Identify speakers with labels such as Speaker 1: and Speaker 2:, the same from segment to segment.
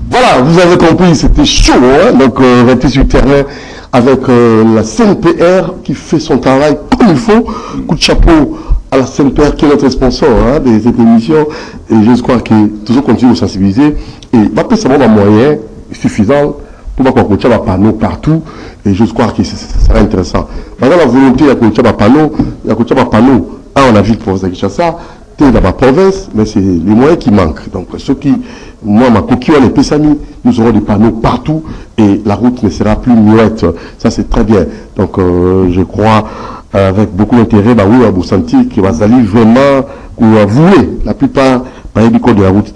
Speaker 1: Voilà, vous avez compris, c'était chaud, hein. Donc on était sur le terrain avec la CNPR qui fait son travail comme il faut. Coup de chapeau à la CNPR qui est notre sponsor, hein, de cette émission. Et je crois que toujours continue de sensibiliser. Et va peut avoir un moyen suffisant pour qu'on coache un panneau partout. Et je crois que ça sera intéressant. Maintenant, la volonté de coacher un panneau, il y a coacher un panneau en la ville pour Kinshasa, dans la province, mais c'est les moyens qui manquent. Donc ceux qui, moi, ma coquille, les Pessami, nous aurons des panneaux partout et la route ne sera plus muette. Ça, c'est très bien. Donc je crois, avec beaucoup d'intérêt, bah oui, vous sentir que vous allez vraiment vous avouer la plupart, par les codes de la route,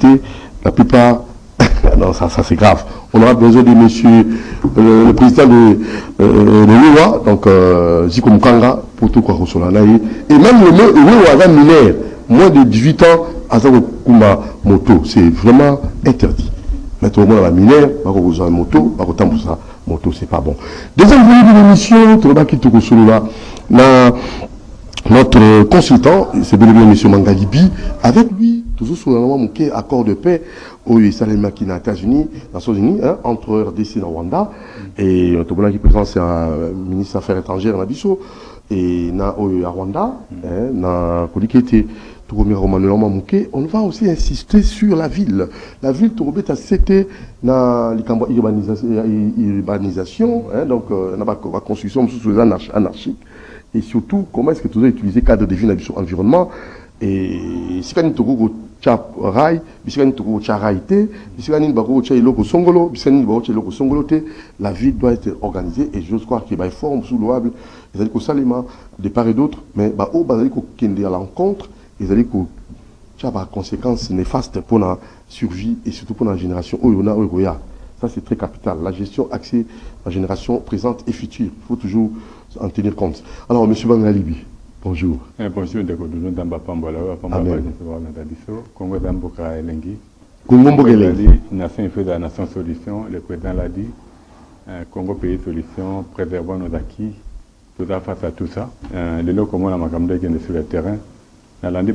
Speaker 1: la plupart, non, ça c'est grave. On aura besoin de monsieur le président de l'UA, donc Ziko Mukanga, pour tout quoi sur la naïe. Et même le UA mineur, moins de 18 ans, à Kumba moto, c'est vraiment interdit. Maintenant, on a la minère, on a une moto, on a ça, moto, c'est pas bon. Deuxième volet de l'émission, notre consultant, c'est bien le monsieur Mangalibi, avec lui, toujours sur un accord de paix au Salema qui est aux États-Unis, entre RDC et Rwanda, et qui présente c'est un ministre des Affaires étrangères dans Bissau, et à Rwanda, on va aussi insister sur la ville. La ville, c'était l'urbanisation, donc la construction anarchique. Et surtout, comment est-ce que tu dois utiliser le cadre de vie dans l'environnement. Et si tu as un rail, si tu as un raïté, si tu as la ville doit être organisée. Et je crois qu'il y a une forme sous louable, de part et d'autre, mais il y a à l'encontre. Ils allaient que des conséquences néfastes pour la survie et surtout pour la génération Oyoya. Ça, c'est très capital. La gestion axée à la génération présente et future. Il faut toujours en tenir compte. Alors, M. Bangalibi, bonjour.
Speaker 2: Bonjour, Nation Solution, le président l'a dit. Congo Pays Solution, préservons nos acquis. Tout ça face à tout ça. Les lots comme on a macamdé qui est sur le terrain. On a sur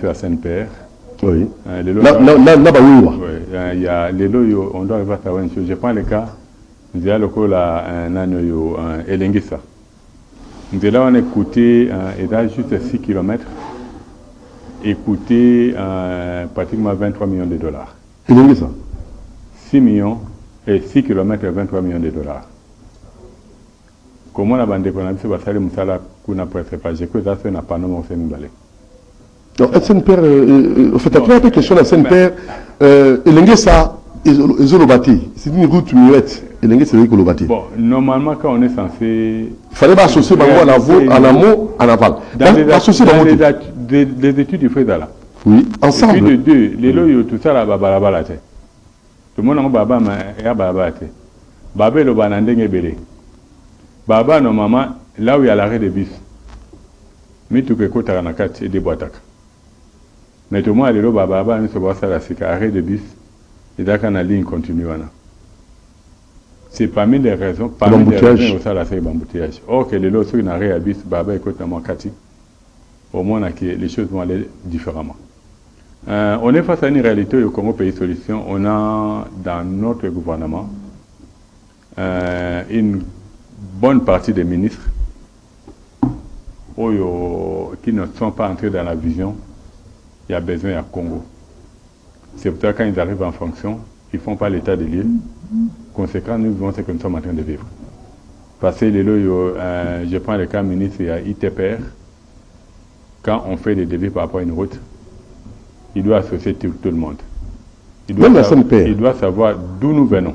Speaker 2: la CNPR.
Speaker 1: Oui.
Speaker 2: Il y a les lots, on doit arriver à savoir une chose. Je prends le cas, il y a le cas là, Elengisa. Là, on a écouté, et là, juste 6 km, écouté pratiquement 23 millions de dollars.
Speaker 1: Elengisa
Speaker 2: 6 millions, et 6 km et 23 millions de dollars. Comment la bande de Konabisi va salir Moussala Kuna presque pas? J'ai que ça, c'est un panneau, on fait une balai.
Speaker 1: Donc, SNPR, en fait, après la question de la SNPR, Elengisa Ezolobati, c'est une route muette. Elengisa c'est Ezolobati.
Speaker 2: Bon, normalement, quand on est censé.
Speaker 1: Il fallait pas associer en amont, en aval.
Speaker 2: Dans les études, il faut là.
Speaker 1: Oui, ensemble.
Speaker 2: Et puis de deux, les lots, tout ça, là, balabala. Tout le monde a baba, mais balabala. Baba, le banandeng belé. Baba, normalement, là où il y a l'arrêt de bus, mais tout que côté Ranakat et des boîtes. Mais tout le monde a dit, Baba, nous sommes à l'arrêt de bus, et d'accord, la ligne continue. C'est parmi les raisons, parmi les raisons où ça a fait l'embouteillage. Or, que les lots, ceux qui n'ont rien à bus, Baba, écoute, dans mon Kati, au moins, les choses vont aller différemment. On est face à une réalité au Congo Pays Solution. On a dans notre gouvernement une bonne partie des ministres qui ne sont pas entrés dans la vision. Il y a besoin à Congo. C'est pour ça que quand ils arrivent en fonction, ils ne font pas l'état des lieux. Conséquent, nous vivons ce que nous sommes en train de vivre. Parce que je prends le cas ministre, il y a ITPR. Quand on fait des devis par rapport à une route, il doit associer tout le monde. Il doit savoir d'où nous venons,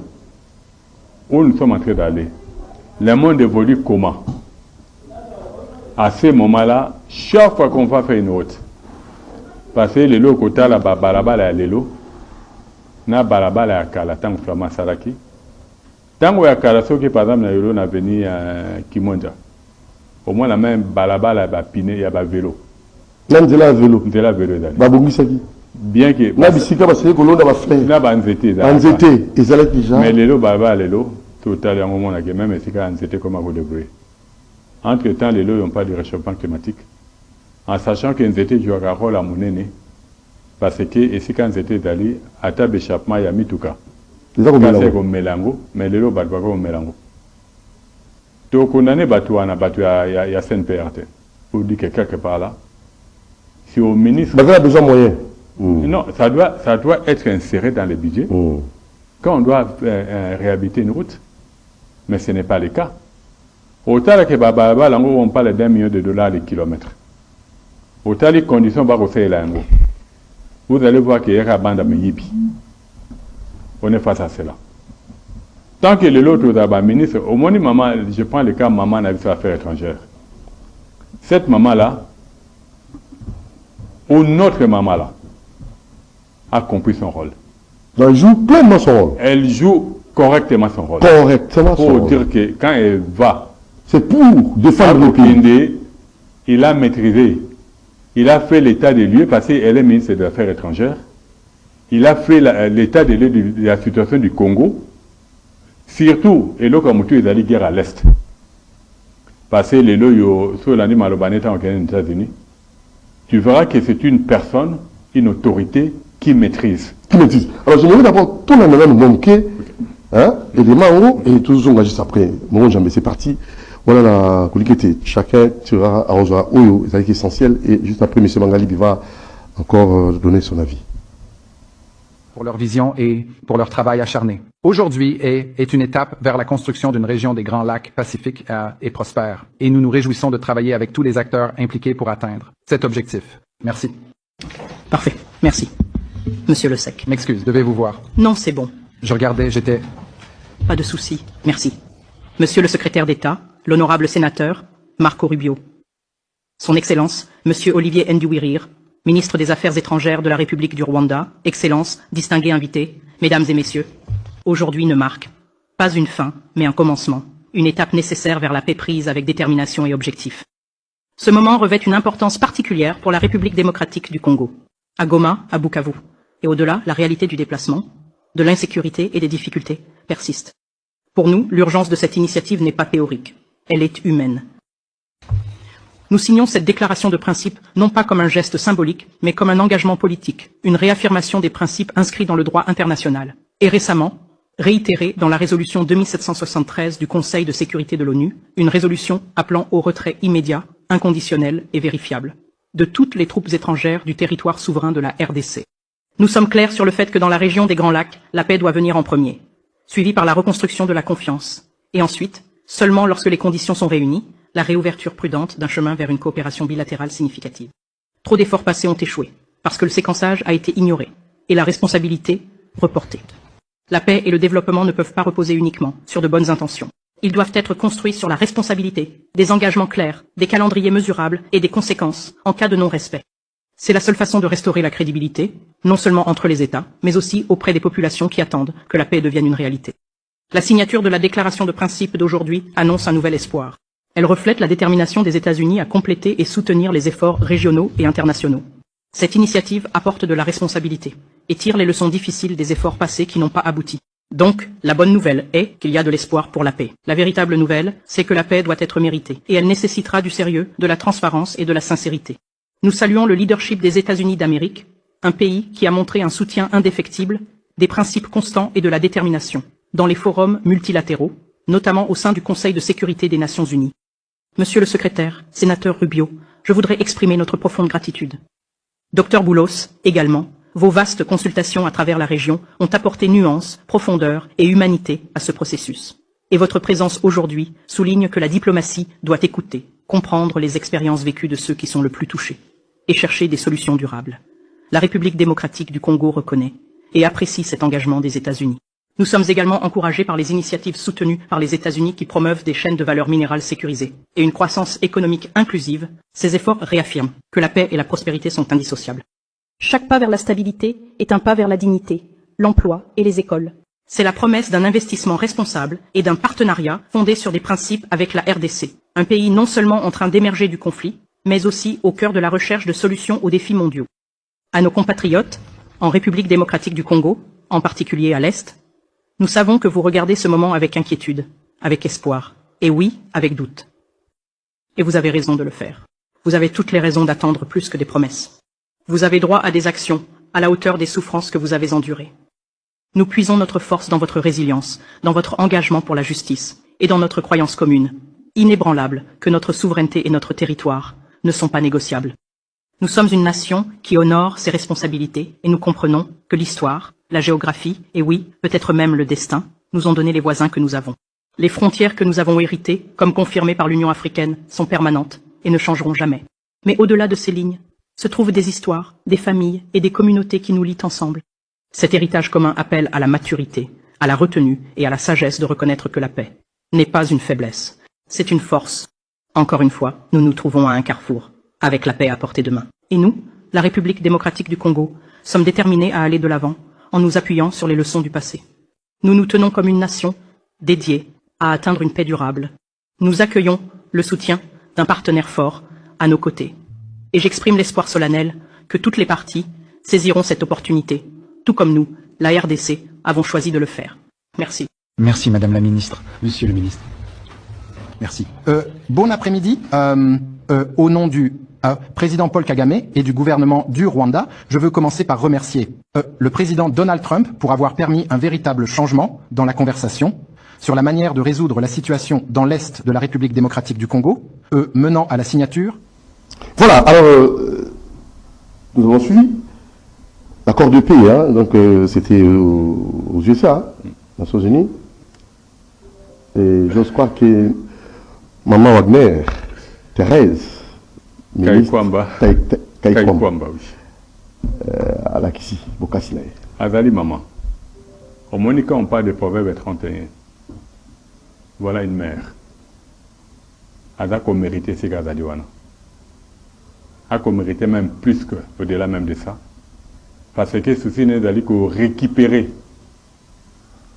Speaker 2: où nous sommes en train d'aller. Le monde évolue comment? À ce moment-là, chaque fois qu'on va faire une route, parce que les lots côté la balabala les lots, na balabala kala tant que flamma saraki, tant que kala ceux qui par exemple na yolo na venu Kimonja, au moins la même balabala ba piné ya ba vélo.
Speaker 1: Là de la vélo.
Speaker 2: De la vélo d'aller.
Speaker 1: Ba bongisaki.
Speaker 2: Bien que.
Speaker 1: Na bisika parce que l'on a ba fleur.
Speaker 2: Na ba nzete.
Speaker 1: Nzete, ils allaient déjà.
Speaker 2: Mais les lots balabala les lots. Total, à un moment, même si c'était comme à vous débrouiller. Entre-temps, les lots n'ont pas de réchauffement climatique. En sachant qu'ils étaient joués un rôle à Mounene, parce que, et si quand ils étaient allés, à table échappement, il y a Mitouka. Kasser comme Melango, mais le lot batwa comme Melango. Donc on a né battu à il y a CNPRT. Pour dire que quelque part là, si au ministre.
Speaker 1: Bah, a besoin de moyens.
Speaker 2: Non, ça doit être inséré dans le budget. Quand on doit réhabiliter une route, mais ce n'est pas le cas. Autant que on parle d'$1 million le kilomètre. Autant les conditions vous allez voir qu'il y a un bande à Miyibi. On est face à cela. Tant que l'autre ministre, au moins maman, je prends le cas maman a vu affaires étrangères. Cette maman-là, ou notre maman-là, a compris son rôle.
Speaker 1: Elle joue pleinement son rôle.
Speaker 2: Elle joue correctement son rôle.
Speaker 1: Correctement son rôle.
Speaker 2: Pour dire que quand elle va,
Speaker 1: c'est pour défendre le pays.
Speaker 2: Il a maîtrisé. Il a fait l'état des lieux parce qu'elle est ministre des Affaires étrangères. Il a fait l'état des lieux de la situation du Congo. Surtout, et là, comme tu es allé guerre à l'Est. Parce que les lois sur l'année Malobaneta aux États-Unis, tu verras que c'est une personne, une autorité qui maîtrise.
Speaker 1: Qui maîtrise. Alors, je voudrais d'abord tout le monde nous manquer, hein, et les mains et tous on va juste après. Bon, jamais c'est parti. Voilà la coliquette. Chacun tirera à Rosa Oyo, c'est essentiel. Et juste après, M. Mangali va encore donner son avis.
Speaker 3: Pour leur vision et pour leur travail acharné. Aujourd'hui est une étape vers la construction d'une région des Grands Lacs pacifique et prospère. Et nous nous réjouissons de travailler avec tous les acteurs impliqués pour atteindre cet objectif. Merci.
Speaker 4: Parfait. Merci. Monsieur Le Sec.
Speaker 3: M'excuse, devez-vous voir.
Speaker 4: Non, c'est bon.
Speaker 3: Je regardais, j'étais...
Speaker 4: Pas de souci. Merci. Monsieur le secrétaire d'État, l'honorable sénateur, Marco Rubio. Son Excellence, Monsieur Olivier Nduwirir, ministre des Affaires étrangères de la République du Rwanda, Excellence, distingués invités, Mesdames et Messieurs, aujourd'hui ne marque pas une fin, mais un commencement, une étape nécessaire vers la paix prise avec détermination et objectif. Ce moment revêt une importance particulière pour la République démocratique du Congo. À Goma, à Bukavu, et au-delà, la réalité du déplacement, de l'insécurité et des difficultés persiste. Pour nous, l'urgence de cette initiative n'est pas théorique, elle est humaine. Nous signons cette déclaration de principe non pas comme un geste symbolique, mais comme un engagement politique, une réaffirmation des principes inscrits dans le droit international, et récemment, réitérée dans la résolution 2773 du Conseil de sécurité de l'ONU, une résolution appelant au retrait immédiat, inconditionnel et vérifiable de toutes les troupes étrangères du territoire souverain de la RDC. Nous sommes clairs sur le fait que dans la région des Grands Lacs, la paix doit venir en premier, suivie par la reconstruction de la confiance, et ensuite, seulement lorsque les conditions sont réunies, la réouverture prudente d'un chemin vers une coopération bilatérale significative. Trop d'efforts passés ont échoué, parce que le séquençage a été ignoré, et la responsabilité reportée. La paix et le développement ne peuvent pas reposer uniquement sur de bonnes intentions. Ils doivent être construits sur la responsabilité, des engagements clairs, des calendriers mesurables et des conséquences en cas de non-respect. C'est la seule façon de restaurer la crédibilité, non seulement entre les États, mais aussi auprès des populations qui attendent que la paix devienne une réalité. La signature de la déclaration de principe d'aujourd'hui annonce un nouvel espoir. Elle reflète la détermination des États-Unis à compléter et soutenir les efforts régionaux et internationaux. Cette initiative apporte de la responsabilité et tire les leçons difficiles des efforts passés qui n'ont pas abouti. Donc, la bonne nouvelle est qu'il y a de l'espoir pour la paix. La véritable nouvelle, c'est que la paix doit être méritée, et elle nécessitera du sérieux, de la transparence et de la sincérité. Nous saluons le leadership des États-Unis d'Amérique, un pays qui a montré un soutien indéfectible, des principes constants et de la détermination, dans les forums multilatéraux, notamment au sein du Conseil de sécurité des Nations Unies. Monsieur le secrétaire, sénateur Rubio, je voudrais exprimer notre profonde gratitude. Docteur Boulos, également, vos vastes consultations à travers la région ont apporté nuance, profondeur et humanité à ce processus. Et votre présence aujourd'hui souligne que la diplomatie doit écouter, comprendre les expériences vécues de ceux qui sont le plus touchés, et chercher des solutions durables. La République démocratique du Congo reconnaît et apprécie cet engagement des États-Unis. Nous sommes également encouragés par les initiatives soutenues par les États-Unis qui promeuvent des chaînes de valeur minérale sécurisées et une croissance économique inclusive. Ces efforts réaffirment que la paix et la prospérité sont indissociables. Chaque pas vers la stabilité est un pas vers la dignité, l'emploi et les écoles. C'est la promesse d'un investissement responsable et d'un partenariat fondé sur des principes avec la RDC, un pays non seulement en train d'émerger du conflit, mais aussi au cœur de la recherche de solutions aux défis mondiaux. À nos compatriotes, en République démocratique du Congo, en particulier à l'Est, nous savons que vous regardez ce moment avec inquiétude, avec espoir, et oui, avec doute. Et vous avez raison de le faire. Vous avez toutes les raisons d'attendre plus que des promesses. Vous avez droit à des actions, à la hauteur des souffrances que vous avez endurées. Nous puisons notre force dans votre résilience, dans votre engagement pour la justice et dans notre croyance commune, inébranlable, que notre souveraineté et notre territoire ne sont pas négociables. Nous sommes une nation qui honore ses responsabilités et nous comprenons que l'histoire, la géographie et oui, peut-être même le destin, nous ont donné les voisins que nous avons. Les frontières que nous avons héritées, comme confirmées par l'Union africaine, sont permanentes et ne changeront jamais. Mais au-delà de ces lignes, se trouvent des histoires, des familles et des communautés qui nous lient ensemble. Cet héritage commun appelle à la maturité, à la retenue et à la sagesse de reconnaître que la paix n'est pas une faiblesse, c'est une force. Encore une fois, nous nous trouvons à un carrefour, avec la paix à portée de main. Et nous, la République démocratique du Congo, sommes déterminés à aller de l'avant en nous appuyant sur les leçons du passé. Nous nous tenons comme une nation dédiée à atteindre une paix durable. Nous accueillons le soutien d'un partenaire fort à nos côtés. Et j'exprime l'espoir solennel que toutes les parties saisiront cette opportunité, tout comme nous, la RDC, avons choisi de le faire. Merci.
Speaker 3: Merci, Madame la Ministre. Monsieur le Ministre. Merci. Bon après-midi. Au nom du président Paul Kagame et du gouvernement du Rwanda, je veux commencer par remercier le président Donald Trump pour avoir permis un véritable changement dans la conversation sur la manière de résoudre la situation dans l'Est de la République démocratique du Congo, menant à la signature.
Speaker 1: Voilà, alors, nous avons suivi l'accord de paix, hein, donc c'était aux USA, Nations Unies. Et j'ose croire que Maman Wagner, Thérèse,
Speaker 2: Kaikwamba,
Speaker 1: oui. À la Kissi, Bokasinaï.
Speaker 2: Azali Maman. Au Monica, on parle de Proverbe 31. Voilà une mère. Azako méritait ces Gazaliwana. Ako méritait même plus que, au-delà même de ça. Parce que ceci n'est d'aller que récupérer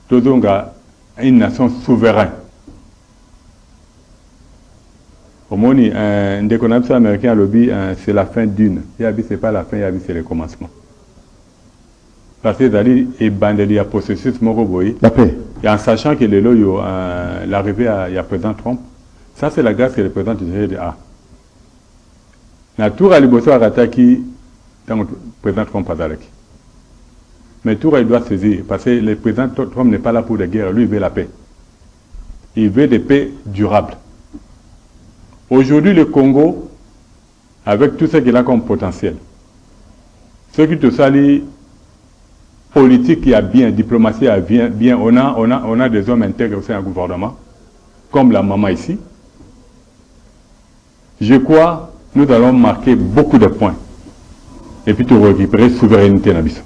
Speaker 2: Tozonga une nation souveraine. Au moins, un déconnaisseur américain lobby, c'est la fin d'une. Yabi, c'est pas la fin, Yabi, c'est le commencement. Parce que d'aller et bandeli à processus Moroboy.
Speaker 1: La paix.
Speaker 2: Et en sachant que le loyo, l'arrivée il y a président Trump, ça c'est la grâce que le président de A. La tour à Liboso Arataki, dans le président Trump a d'Alek. Mais tour il doit saisir, parce que le président Trump n'est pas là pour la guerre, lui il veut la paix. Il veut des paix durables. Aujourd'hui le Congo, avec tout ce qu'il a comme potentiel, ce qui te salit, politique qui a bien, diplomatie a bien, on a des hommes intègres au sein du gouvernement, comme la maman ici. Je crois nous allons marquer beaucoup de points et puis tout récupérer souveraineté dans l'Abysse.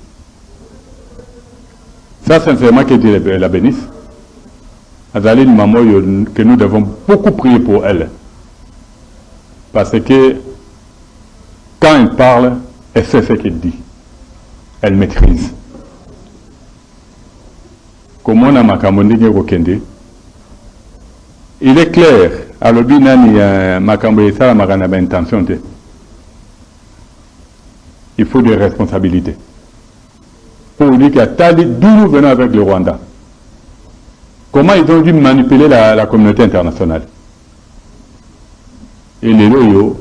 Speaker 2: Ça, sincèrement, que Dieu la bénisse. Azaline maman, que nous devons beaucoup prier pour elle. Parce que quand elle parle, elle sait ce qu'elle dit. Elle maîtrise. Comment on a Makamondé Rokende, il est clair, à l'obinani Makambo ça la marana intention. Il faut des responsabilités. Pour dire qu'il y a tali d'où nous venons avec le Rwanda. Comment ils ont dû manipuler la communauté internationale. Et les loyaux,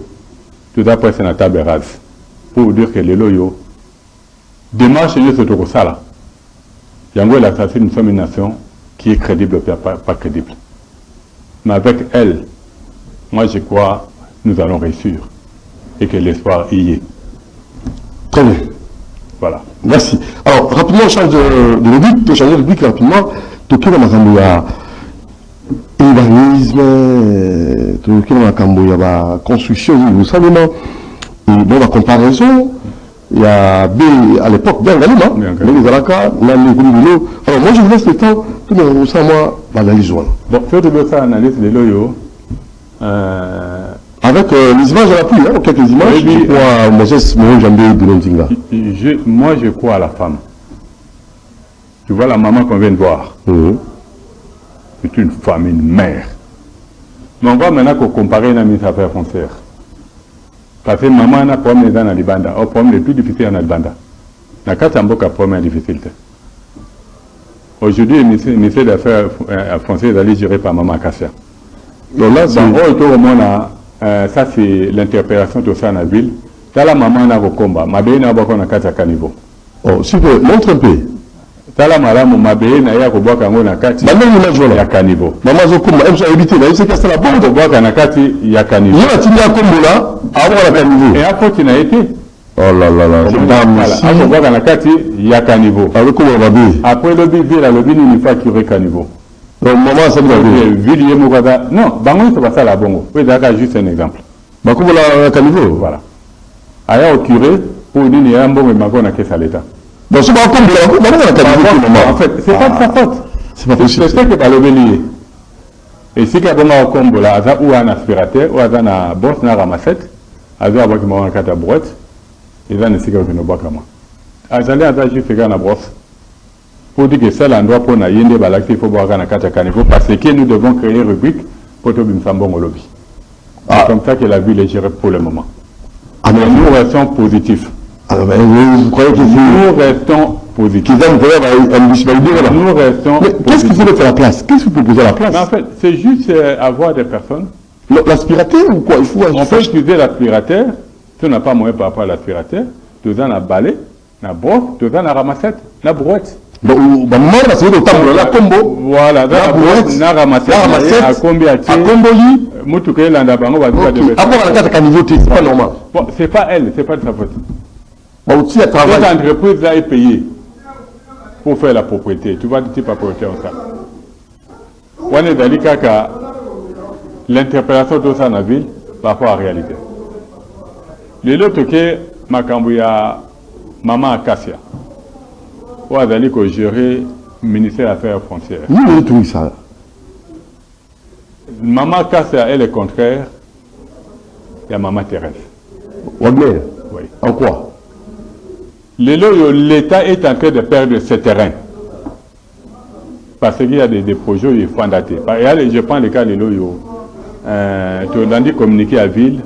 Speaker 2: tout après c'est la table rase. Pour dire que les loyaux, démarche chez eux c'est tout ça là. Yango l'assassin, nous sommes une nation qui est crédible, pas crédible. Mais avec elle, moi je crois nous allons réussir et que l'espoir y est.
Speaker 1: Très bien.
Speaker 2: Voilà.
Speaker 1: Merci. Alors, rapidement, on change de rubrique, on change de rubrique rapidement. Toki na makambo ya urbanisme, toki na makambo ya ba construction, vous savez non. Et bon, la comparaison, il y a B à l'époque, bien galima, mais les alaka, là, les goulots. Alors, moi, je vous laisse le temps, tout le monde, ça, moi, l'analyse.
Speaker 2: Bon, faire de ça, analyse de l'oyo.
Speaker 1: Avec les images à l'appui, hein, quelques images, oui, je crois à Moses Moujambé de Lontinga.
Speaker 2: Moi, je crois à la femme. Tu vois la maman qu'on vient de voir. C'est une femme, une mère. Mais on va maintenant comparer une ministre affaires foncières. Parce que maman a un problème dans la Libanda, un problème le plus difficile dans la Libanda. La carte en boca problème difficile. Aujourd'hui, le ministère des Affaires foncières est allé gérer par maman Kassia. Donc là, ça c'est l'interpellation de ça dans la ville. Dans la maman a un combat, ma belle n'a pas de niveau.
Speaker 1: Oh, super, montre un peu.
Speaker 2: tala malamu mabeye na ya kobwaka ngo na kati ya caniveau
Speaker 1: maman zokumba emso habité na c'est que ça la bonne
Speaker 2: kobwaka na kati ya caniveau
Speaker 1: yo atinda kombola avant la caniveau
Speaker 2: et apoti na été
Speaker 1: oh là là là
Speaker 2: voilà akobwaka na kati ya caniveau
Speaker 1: avec comment babi
Speaker 2: après le bibi la lobini ni fa qui caniveau
Speaker 1: donc maman ça veut
Speaker 2: dire ville mo kaza non bango to basa la bongo oui d'accord juste un exemple
Speaker 1: bakubo la caniveau
Speaker 2: voilà aya au curé pour nini ya mbongo makona kesa l'état.
Speaker 1: Donc, en
Speaker 2: fait, c'est pas de sa faute.
Speaker 1: C'est pas possible.
Speaker 2: C'est que tu lié. Et si tu as un combo là, ou un aspirateur, ou un boss, un ramassette, il y a un cata brouette, il y a un cigare qui ne boit que moi. Azalé a juste fait un brosse. Pour dire que c'est l'endroit pour nous yende balacté, il faut boire un cata caniveau parce que nous devons créer une rubrique pour tout le monde au lobby. C'est comme ça que la ville est gérée pour le moment. Mais nous restons positifs.
Speaker 1: Alors, vous croyez que
Speaker 2: nous restons positifs.
Speaker 1: Nous restons. Qu'est-ce qu'il faut mettre à la place? Qu'est-ce que vous proposez à la place?
Speaker 2: Mais en fait, c'est juste avoir des personnes.
Speaker 1: L'aspirateur ou quoi? Il faut.
Speaker 2: On peut utiliser l'aspirateur. Si on n'a pas moyen par rapport à l'aspirateur, tu as un balai, un brosse, tu as un ramassette, une brouette.
Speaker 1: Donc, c'est le tableau, la combo.
Speaker 2: Voilà, la brouette, la ramassette, à combien tu as? À comboli. Moutouké, l'andabango, va dire de
Speaker 1: après, la carte à niveau, c'est pas normal.
Speaker 2: Bon, c'est pas elle, c'est pas de sa faute.
Speaker 1: Cette
Speaker 2: entreprise là est payée pour faire la propriété. Tu vois du type de propriété en ça. On est dans le cas que l'interpellation de ça dans la ville par rapport à la réalité. Le lot que Makambouya, maman Akassia, ou a d'aller que gérer le ministère des Affaires frontières.
Speaker 1: Oui, tout ça.
Speaker 2: Maman Akassia est le contraire de maman Thérèse.
Speaker 1: Wagner.
Speaker 2: Oui.
Speaker 1: En quoi?
Speaker 2: L'État est en train de perdre ses terrains. Parce qu'il y a des projets qui sont datés. Je prends le cas de l'Oyo. Tu as dit communiquer à la ville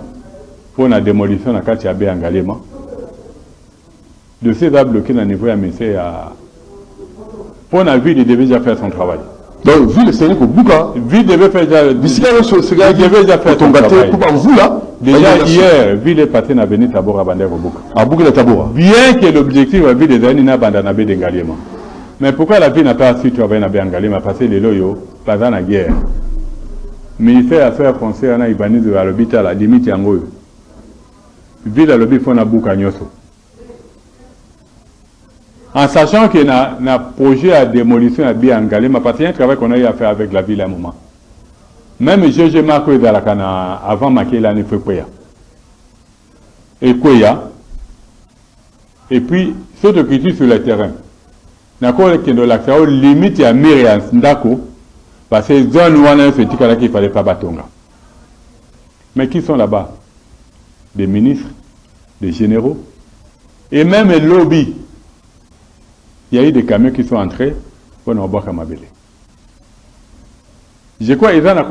Speaker 2: pour la démolition de la carte en Galema. Le C va bloquer le niveau à ministère. Pour la ville, il devait déjà faire son travail.
Speaker 1: Donc, ville, c'est un peu bouca.
Speaker 2: Ville devait faire déjà.
Speaker 1: D'ici là, ce gars devait déjà faire son travail. Vous là.
Speaker 2: Déjà hier, ville est passée dans Béni Tabora Bandera Bouka.
Speaker 1: À Bouka de Tabora.
Speaker 2: Bien que l'objectif de la ville des années n'a pas d'anabé d'Engaliema. Mais pourquoi la ville n'a pas su travailler dans Bengalema? Parce que les loyaux, pas dans la guerre. Le ministère des Affaires françaises a Ibani de l'hôpital à la limite Yangoyo. Ville à l'hôpital font un Bouka Nyoso. En sachant qu'il y a un projet à démolition à Bengalema, parce qu'il y a un travail qu'on a eu à faire avec la ville à un moment. Même j'ai marqué dans la cana avant marqué l'année Fekweya. Et Kweya. Et puis, ceux qui sont sur le terrain. D'accord, qui est l'accès aux limites à Myriam Ndako. Parce que zone où on a fait qu'il ne fallait pas Batonga. Mais qui sont là-bas? Des ministres, des généraux. Et même les lobbies. Il y a eu des camions qui sont entrés pour nous voir comme Abélé. Je crois qu'ils ont la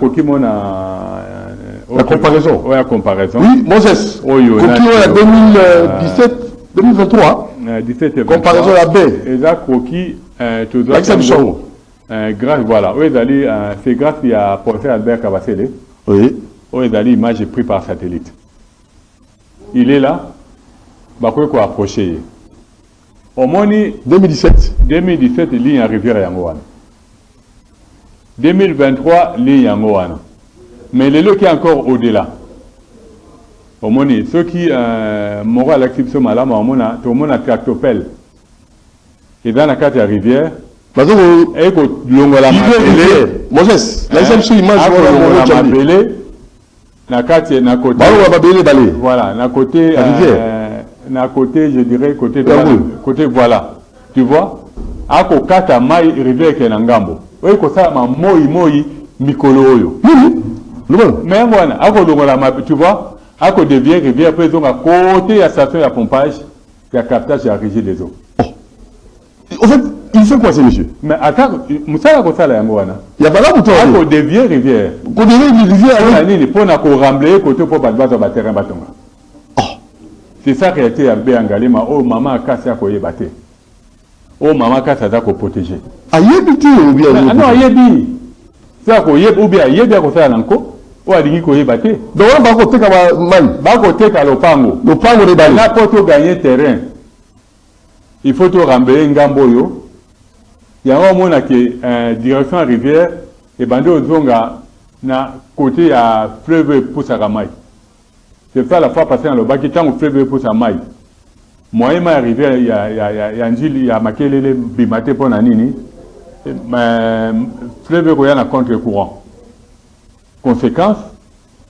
Speaker 1: comparaison.
Speaker 2: Oui, la comparaison.
Speaker 1: Oui, Moses. Oui, en 2017, 2023.
Speaker 2: 17 et 23.
Speaker 1: Comparaison à la baie.
Speaker 2: Ils ont croquis.
Speaker 1: L'exception.
Speaker 2: Grâce, voilà. C'est grâce à professeur Albert Kabasele.
Speaker 1: Oui.
Speaker 2: Oui, l'image est prise par satellite. Il est là. Bah, quoi approcher. Au moins,
Speaker 1: 2017.
Speaker 2: 2017, ligne à Rivière Yangoane. 2023, ligne Yangoane. Mais les lots qui est encore au-delà. Au moins, ceux qui m'auront à l'activité malade, tout le monde a tractopelle. Et dans la carte de la rivière, et que l'ongola mabélé,
Speaker 1: Moses, la seule image,
Speaker 2: l'ongola mabélé, na carte na côté. Voilà, na côté la rivière. Na côté, je dirais côté côté voilà. Tu vois? Ako kata mai rivière ke na ngambo. Oui, ko ça ma moi mikolo oyo. Mais voilà, ako l'ongola mabélé, tu vois? Ako devient rivière après donc à côté à station de pompage, il y a captage et régir des eaux.
Speaker 1: En fait, il fait quoi, ces monsieur?
Speaker 2: Mais attends, Moussa a ça là,
Speaker 1: il y a pas là où tu
Speaker 2: as devient rivière.
Speaker 1: Qu'on devient rivière,
Speaker 2: il faut remblayer côté pour battre sur le terrain batonga. C'est ça qui a été à Béangalima. Oh, maman a cassé à quoi il battait. Oh, maman a cassé à quoi protéger.
Speaker 1: A yébiti ou bien?
Speaker 2: Non, yébi. C'est à quoi yébi ou bien yébi à quoi ça l'anko. Ou à dire qu'il battait.
Speaker 1: Donc, on va côté comme man.
Speaker 2: Va côté comme le pango.
Speaker 1: Le pango de Bali.
Speaker 2: Là, pour gagner terrain, il faut tout remblayer Ngamboyo. Il y a un moment que direction rivière et bandé aux zonga na côté à fleuve pousse à Ramaï. C'est ça la fois passée dans le bas qui tant au fleuve pousse à Maï. Moi, il m'est arrivé, il y a un gil, il y a marqué les bimaté pour Nanini. Fleuve Royan à contre-courant. Conséquence,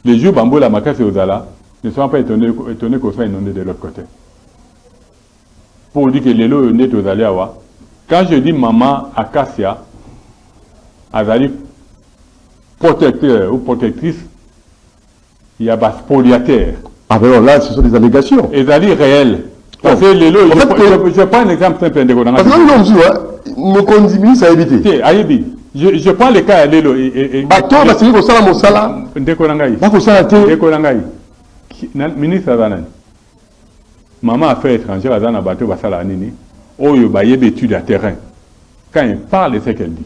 Speaker 2: les jours bambou la macasse et aux alas ne sont pas étonnés qu'on soit inondé de l'autre côté. Pour dire que les lots n'est aux aléas. Quand je dis maman Acacia, Azali protecteur ou protectrice, il y a des spoliataires.
Speaker 1: Ah ben non, là, ce sont des allégations.
Speaker 2: Azali réel. Parce que les lots, je prends un exemple simple de
Speaker 1: parce que non, mon conditionnement, ça a évité.
Speaker 2: Je prends le cas de l'eau.
Speaker 1: Bateau, parce que ça, mon sala.
Speaker 2: Ministre Azanan. Maman affaires étrangères, Azana bateau, Basala Nini. Oh, il y a des études à terrain. Quand il parle, c'est ce qu'elle dit.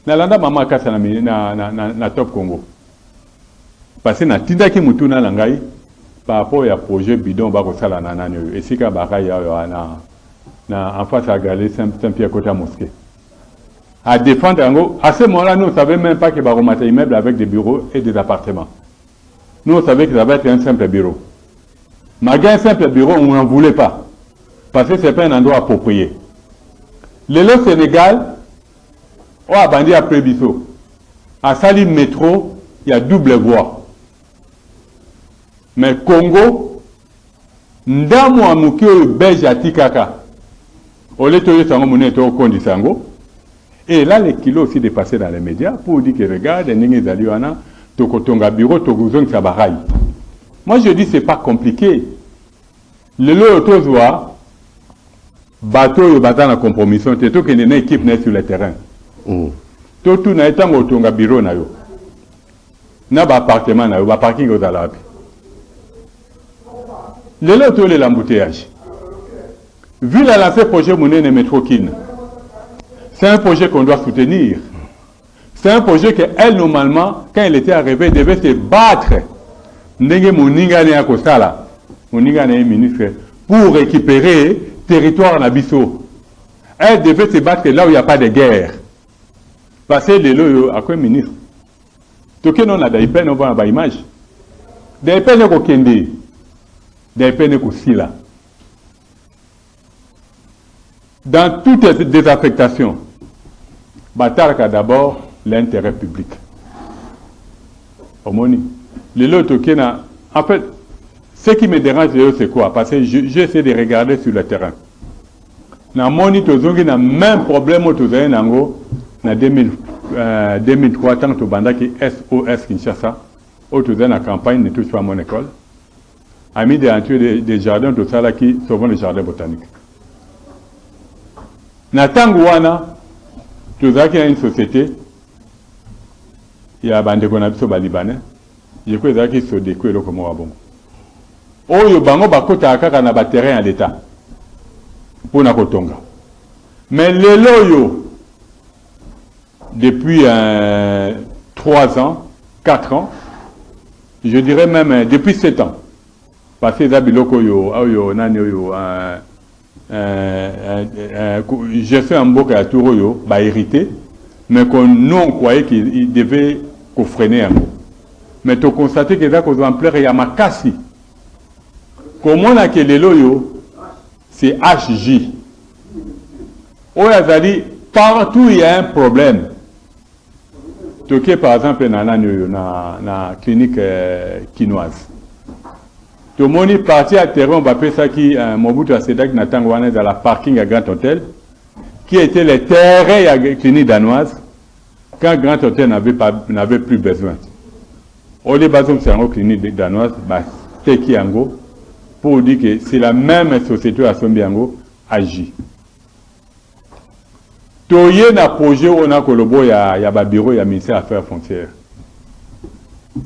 Speaker 2: Nalanda maman kasa na top Congo. Parce que na tinda ki mutu na langai par rapport à projet bidon ba ko sala na nani et sika ba ka ya na en face à Galé Saint-Pierre côté mosquée. À défendre Ango, à ce moment-là nous ne savions même pas que ba remata immeuble avec des bureaux et des appartements. Nous on savait que ça va être un simple bureau. Malgré un simple bureau, on n'en voulait pas parce que c'est pas un endroit approprié. Le Sénégal oh, à Bandi après Bisso. À Salim Métro, il y a double voie. Mais Congo, Ndamo Amukio Belge à Tikaka. Au lieu de Sango Mouneto au Kondi Sango. Et là, les kilos aussi dépassés dans les médias pour dire que regarde, Ningi Zaliwana, Tokotonga Bureau, Tokuzong Sabarai. Moi, je dis c'est pas compliqué. Le lot bateau et bateau en compromission, c'est tout qu'il y a une équipe sur le terrain. Tout na etango otonga bureau na yo na ba appartement na yo ba parking aux alabi le loto le l'embouteillage vu la lancé projet Mounene métro Kin c'est un projet qu'on doit soutenir, c'est un projet que elle normalement quand elle était arrivée devait se battre ndenge moninga ne akosala moninga ne ministre pour récupérer territoire na biso. Elle devait se battre là où il n'y a pas de guerre. Parce que les lois, à quoi ministre? Tout ce qu'on a des peines, on voit une image. Des peines qu'on kende, des peines qu'on sila. Dans toutes les désaffectations, Batarka d'abord l'intérêt public. Omoni. Les lois, en fait, ce qui me dérange, c'est quoi? Parce que j'essaie de regarder sur le terrain. Na moni tozongi na même problème au tozali nango na 2003 tant que bandaki SOS Kinshasa au tozali na campagne ne touche pas mon école a mis des jardins de sala qui sauvent les jardins botaniques. Na tango wana tozaki na une société ya bandeko na biso ba libanais je crois ezalaki Sodeko eloko moko bongo oyo bango bakota kaka na ba terrain à l'état pour na kotonga. Mais les loyaux, depuis 3 ans, 4 ans, je dirais même depuis 7 ans, parce que Zabiloko yo, nani yo, j'ai fait un beau à Touro bah hérité, mais nous on croyait qu'il devait freiner un peu. Mais tu constates que ça qu'on ampleur il y a ma cassi. Comment on a que les loyaux c'est HJ. Partout il y a un problème. Toké par exemple dans la clinique quinoise. Tout le monde est parti à terrain, on va appeler ça qui Mobutu Asedak Natangwana dans la parking à Grand Hôtel, qui était le terrain à la clinique danoise quand Grand Hôtel n'avait plus besoin. Au lieu de c'est une clinique danoise, c'est qui Ango. Pour dire que c'est la même société à Sombiango agit. Toye na projet on a kolobo y a bureau y a ministère affaires frontières.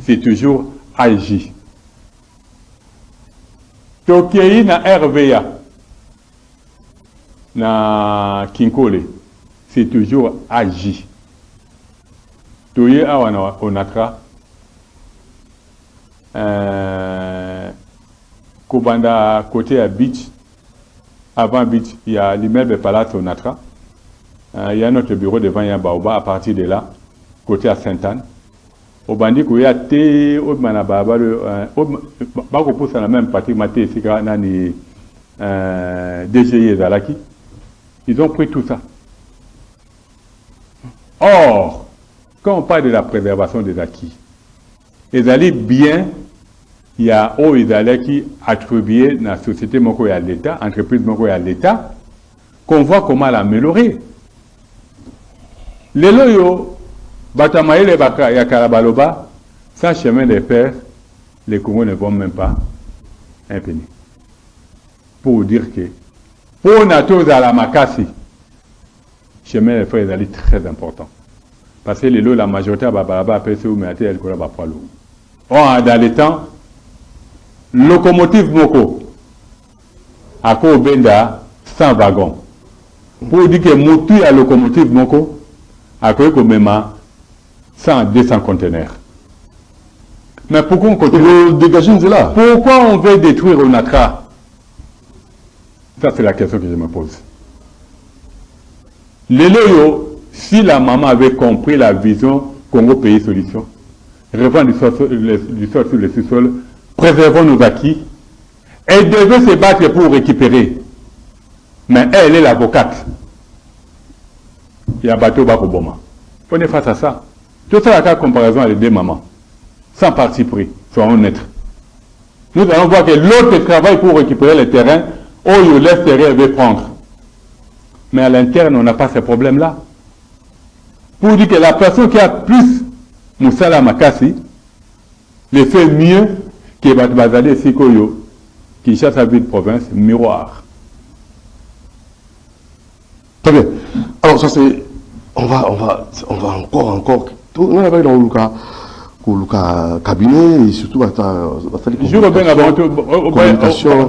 Speaker 2: C'est toujours agit. Tokei na RVA na Kinkole, c'est toujours agit. Toye a onatra Kobanda côté à Beach, avant Beach, il y a l'immeuble Palace Onatra. Il y a notre bureau devant Yabaoba, à partir de là, côté à Sainte-Anne. Au bandit, il y a des pousse à la même partie, DGI Zalaki. Ils ont pris tout ça. Or, quand on parle de la préservation des acquis, les alliés bien, il y a les alliés qui attribuent dans la société moko et à l'État, entreprise moko et à l'État, qu'on voit comment l'améliorer. Les loyaux, Batamaï les Baka et Karabaloba, sans chemin de fer, les Congos ne vont même pas un penny. Pour dire que, pour Natos à la Makassi, chemin de fer est très important. Parce que les lots, la majorité, Babaraba, PSU, mais elle colle à Palo. Or, dans les temps, locomotive Moko, à Benda, 100 wagons. Pour dire que Moutou à locomotive Moko, à Koykomema, 100 200 conteneurs. Mais pourquoi on continue
Speaker 1: dégager là?
Speaker 2: Pourquoi on veut détruire Onatra? Ça, c'est la question que je me pose. Les loyaux, si la maman avait compris la vision Congo Pays Solution, revendre du sol sur le sous-sol, préservons nos acquis, elle devait se battre pour récupérer. Mais elle est l'avocate. Il y a bateau Bakoboma. On est face à ça. Tout ça, la comparaison avec les deux mamans. Sans parti pris, soyons honnêtes. Nous allons voir que l'autre travaille pour récupérer le terrain, où laisse terrain veut prendre. Mais à l'interne, on n'a pas ce problème-là. Pour dire que la personne qui a plus Moussala Makassi, le fait mieux que Batbazade Sikoyo, qui cherche sa vie de province, miroir.
Speaker 1: Très bien. Alors ça c'est, on va encore. On a dans le cas cabinet et surtout
Speaker 2: je reviens avant
Speaker 1: communication.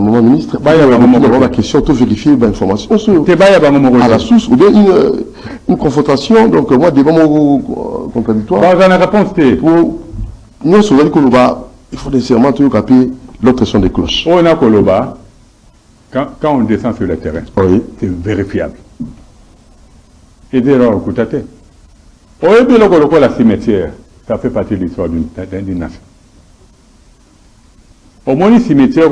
Speaker 1: Moment ministre. La question, tout vérifier l'information à la source ou bien une confrontation. Donc moi devant mon contradictoire.
Speaker 2: Dans la réponse
Speaker 1: pour nous souvent il faut nécessairement toujours caper l'autre son des cloches.
Speaker 2: On a Koloba. Quand on descend sur le terrain,
Speaker 1: oui,
Speaker 2: c'est vérifiable. Et dès lors, écoutez, au début, la cimetière, ça fait partie de l'histoire d'une nation. Au moins, le cimetière,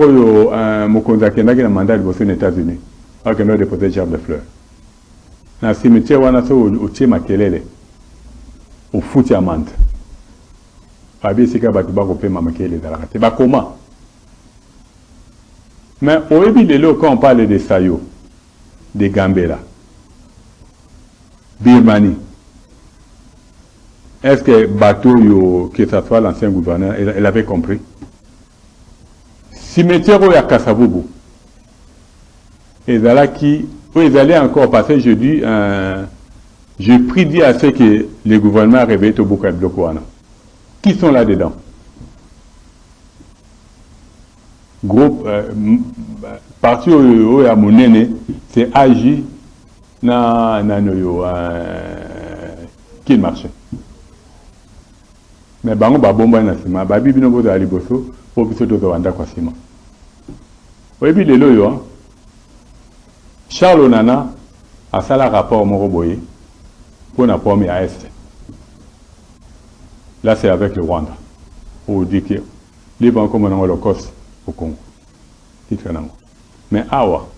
Speaker 2: Mokonza Kenda qui a un mandat de bosser aux États-Unis, alors qu'il a déposé gerbe de fleurs. Dans le cimetière, on a au Tchema Kelele, au Foutiamante. Fabi Sika Batuba Kopé Mamakele Dalaka. C'est pas comment. Mais au début, quand on parle de Sayo, de Gambela, Birmanie, est-ce que Bateau, que ce soit l'ancien gouverneur, elle avait compris? Cimetière où il y a Kassavubu, ils allaient encore passer, je dis, je prie dire à ceux que le gouvernement a réveillé au Bouka Blokoana. Qui sont là-dedans? Groupe, parti où il y a mon aîné, c'est Agi, qui marche. Mais bango babomba na sima babi bino bozo aliboso po biso to wanda kwa sima. Oyebi lelo yo Charles Onana a sala rapport moko boye pour na pomme à est. Là c'est avec le Rwanda. On dit que les banques comme un holocauste au Congo. Mais awa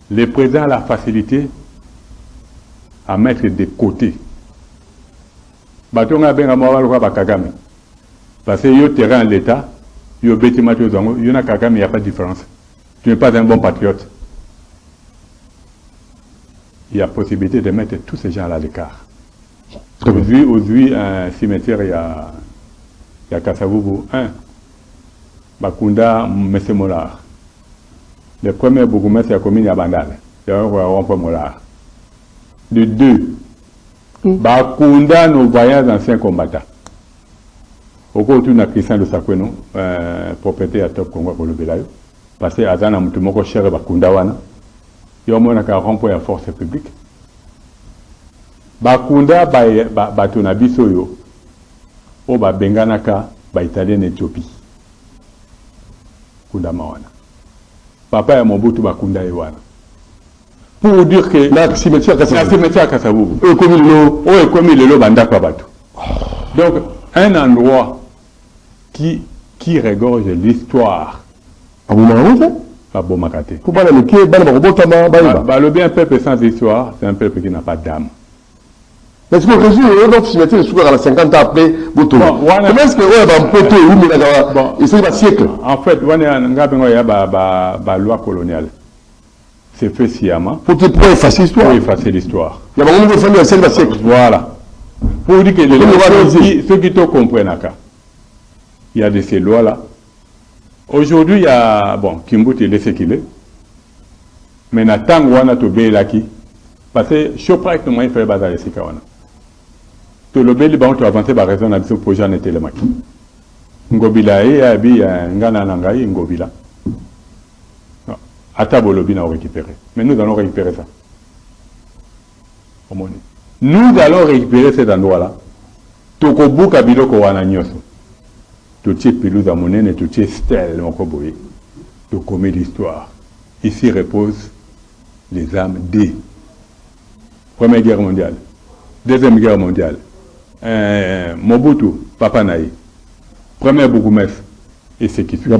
Speaker 2: le président a la facilité à mettre de côté. Batonga benga mwa ba Kagame. Parce que yo terrain l'État, yo bâtiment yo zango, yo na Kagame, il n'y a pas de différence. Tu n'es pas un bon patriote. Il y a possibilité de mettre tous ces gens-là à l'écart. Aujourd'hui, un cimetière, il y a Kassavubu 1, Bakunda, M. Molar. Le premier bourgmestre, c'est la commune Yabandal. Il y a un rond-point Molar. De 2, Bakunda, nos voyants anciens combattants. Au cours de Christian de Sakweno, propriétaire à Top Congo pour le Belayo, parce que Azana Mutumoko cher Bakunda Wana, il y a un rond-point à force publique. Bakunda, Batuna Bisoyo, au Benganaka, Italien Éthiopie. Kunda Mawana. Papa ya Mobutu Bakunda Ewana. Pour dire que
Speaker 1: la cimetière
Speaker 2: à Kassabou.
Speaker 1: comme
Speaker 2: il est banda Pabatou. Donc, un endroit qui regorge l'histoire.
Speaker 1: À Boumarakate.
Speaker 2: À Boumarakate.
Speaker 1: Pour pas le quai,
Speaker 2: le bien peuple sans histoire, c'est un peuple qui n'a pas d'âme.
Speaker 1: Est-ce que le cimetière est 50 ans après Boutou? Comment est-ce que c'est un siècle?
Speaker 2: En fait, il y a une loi coloniale. C'est fait sciemment.
Speaker 1: Pour effacer l'histoire.
Speaker 2: Pour effacer l'histoire.
Speaker 1: Il y a beaucoup de familles à 5 siècles.
Speaker 2: Voilà. Pour dire que ceux qui te comprennent, il y a de ces lois-là. Aujourd'hui, il y a, bon, Kimbuti est ce qu'il est. Mais Natang Wana to Belaki. Parce que Chopra comment il fait bazar ici Kawana. To le Beli Bantu avancer par raison de ce projet en était le maki. Ngobila et Abi Ngana Nangai Ngobila. Atabo Lobi n'a récupéré. Mais nous allons récupérer ça. Nous allons récupérer cet endroit-là. Tokobu Kabilo Kowana Nyoso. Tout est Pilouza Monene, tout est Stèle, mon Koboé. Tout commet l'histoire. Ici reposent les âmes des Première Guerre mondiale, Deuxième Guerre mondiale, Mobutu, Papa Naï, Première Bougoumès, et ce qui suit.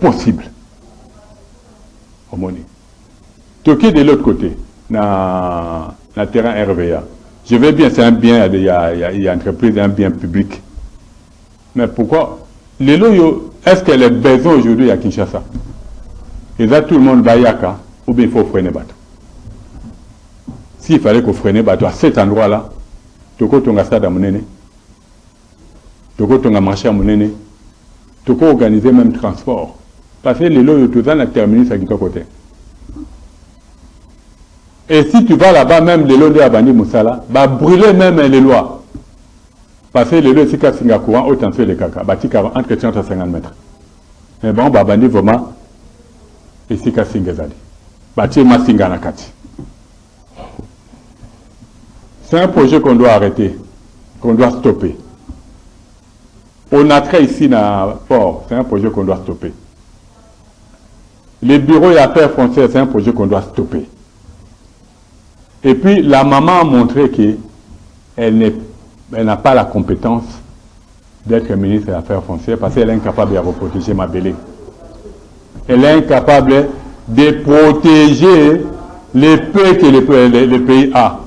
Speaker 2: Possible. Toqué de l'autre côté, dans le terrain RVA. Je vais bien, c'est un bien, il y a entreprise, un bien public. Mais pourquoi les loyaux, est-ce qu'elle est besoin aujourd'hui à Kinshasa? Et là, tout le monde va y aller, ou bien il faut freiner bateau. S'il fallait qu'on freine bateau à cet endroit-là, Toko Tonga Stade à Mounene, Toko Tonga marché à Mounene, Toko organiser même transport. Parce que les loyaux, tout ça, n'a terminé à quelque côté. Et si tu vas là-bas, même les lois de Abani Moussala, va brûler même les lois. Parce que les lois, c'est qu'à Singapour, autant fait les caca, entre 30 et 50 mètres. Mais bon, Babani vraiment, et c'est qu'à Singazali. Bati Masinganakati. C'est un projet qu'on doit arrêter, qu'on doit stopper. On a trait ici dans le port, c'est un projet qu'on doit stopper. Les bureaux et affaires français, c'est un projet qu'on doit stopper. Et puis, la maman a montré qu'elle n'a pas la compétence d'être ministre des Affaires françaises parce qu'elle est incapable de protéger ma belle. Elle est incapable de protéger les peu que le pays a.